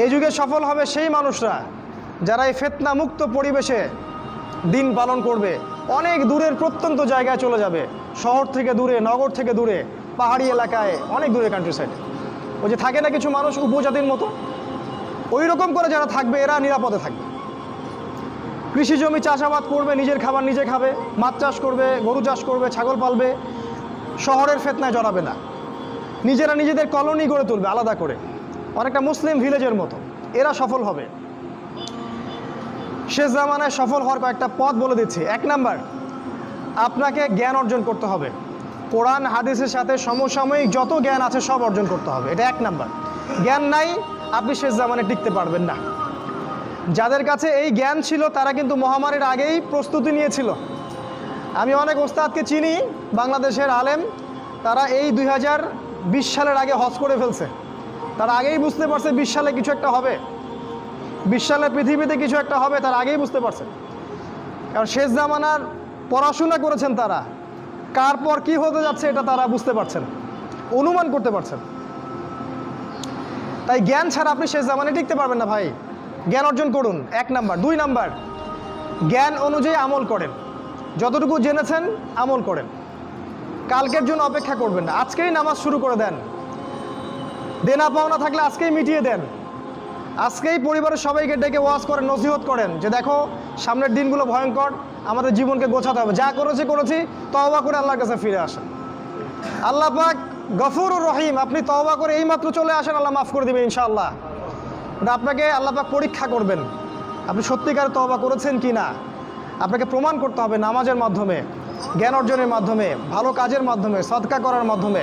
এই যুগে সফল হবে সেই মানুষরা যারা এই ফিতনা মুক্ত পরিবেশে দিন পালন করবে। অনেক দূরের প্রত্যন্ত জায়গায় চলে যাবে, শহর থেকে দূরে, নগর থেকে দূরে, পাহাড়ি এলাকায়, অনেক দূরে, কান্ট্রি সাইডে। ওই যে থাকে না কিছু মানুষ উপজাতির মতো, ওই রকম করে যারা থাকবে এরা নিরাপদে থাকবে। কৃষি জমি চাষাবাদ করবে, নিজের খাবার নিজে খাবে, মাছ চাষ করবে, গরু চাষ করবে, ছাগল পালবে, শহরের ফিতনায় জড়াবে না। নিজেরা নিজেদের কলোনি গড়ে তুলবে আলাদা করে, অনেকটা মুসলিম ভিলেজের মতো। এরা সফল হবে। শেষ জামানায় সফল হওয়ার কয়েকটা পথ বলে দিচ্ছি। 1 নাম্বার, আপনাকে জ্ঞান অর্জন করতে হবে। কোরআন হাদিসের সাথে সমসাময়িক যত জ্ঞান আছে সব অর্জন করতে হবে, এটা 1 নাম্বার। জ্ঞান নাই, আপনি শেষ জামানায় টিকতে পারবেন না। যাদের কাছে এই জ্ঞান ছিল তারা কিন্তু মহামারীর আগেই প্রস্তুতি নিয়েছিল। আমি অনেক ওস্তাদকে চিনি, বাংলাদেশের আলেম, তারা এই 2020 সালের আগে হজ করে ফেলছে। তারা আগেই বুঝতে পারছে 20 সালে কিছু একটা হবে, 20 সালে পৃথিবীতে কিছু একটা হবে, তারা আগেই বুঝতে পারছে। কারণ শেষ জামানার পড়াশোনা করেছেন তারা, কার পর কী হতে যাচ্ছে এটা তারা বুঝতে পারছেন, অনুমান করতে পারছেন। তাই জ্ঞান ছাড়া আপনি শেষ জামানায় টিকতে পারবেন না ভাই। জ্ঞান অর্জন করুন, 1 নাম্বার। 2 নাম্বার, জ্ঞান অনুযায়ী আমল করেন। যতটুকু জেনেছেন আমল করেন, কালকের জন্য অপেক্ষা করবেন না। আজকেই নামাজ শুরু করে দেন, দেনা পাওনা থাকলে আজকেই মিটিয়ে দেন। আজকেই পরিবারের সবাইকে ডেকে ওয়াজ করেন, নসিহত করেন যে দেখো সামনের দিনগুলো ভয়ঙ্কর, আমাদের জীবনকে গোছাতে হবে, যা করেছি তওবা করে আল্লাহর কাছে ফিরে আসেন। আল্লাহ পাক গফুরুর রহিম, আপনি তওবা করে এইমাত্র চলে আসেন, আল্লাহ মাফ করে দেবেন ইনশাআল্লাহ। আপনাকে আল্লাহ পাক পরীক্ষা করবেন, আপনি সত্যিকার তওবা করেছেন কি না। আপনাকে প্রমাণ করতে হবে নামাজের মাধ্যমে, জ্ঞান অর্জনের মাধ্যমে, ভালো কাজের মাধ্যমে, সদকা করার মাধ্যমে।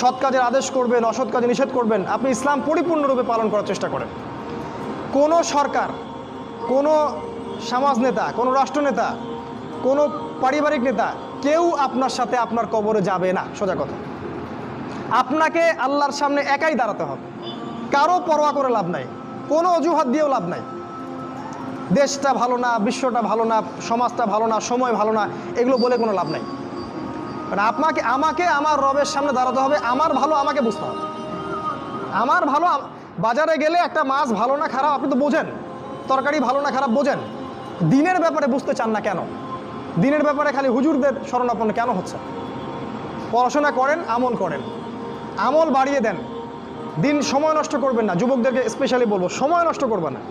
সৎ কাজের আদেশ করবেন, অসৎ কাজে নিষেধ করবেন। আপনি ইসলাম পরিপূর্ণরূপে পালন করার চেষ্টা করেন। কোনো সরকার, কোনো সমাজ নেতা, কোনো রাষ্ট্রনেতা, কোনো পারিবারিক নেতা, কেউ আপনার সাথে আপনার কবরে যাবে না। সোজা কথা, আপনাকে আল্লাহর সামনে একাই দাঁড়াতে হবে, কারো পরোয়া করে লাভ নাই, কোনো অজুহাত দিয়েও লাভ নাই। দেশটা ভালো না, বিশ্বটা ভালো না, সমাজটা ভালো না, সময় ভালো না, এগুলো বলে কোনো লাভ নাই। মানে আমাকে আমার রবের সামনে দাঁড়াতে হবে। আমার ভালো আমাকে বুঝতে হবে। আমার ভালো, বাজারে গেলে একটা মাছ ভালো না খারাপ আপনি তো বোঝেন, তরকারি ভালো না খারাপ বোঝেন। দিনের ব্যাপারে বুঝতে চান না কেন? দিনের ব্যাপারে খালি হুজুরদের শরণাপন্ন কেন হচ্ছে? পড়াশোনা করেন, আমল করেন, আমল বাড়িয়ে দেন। দিন সময় নষ্ট করবেন না। যুবকদেরকে স্পেশালি বলবো, সময় নষ্ট করবেন না।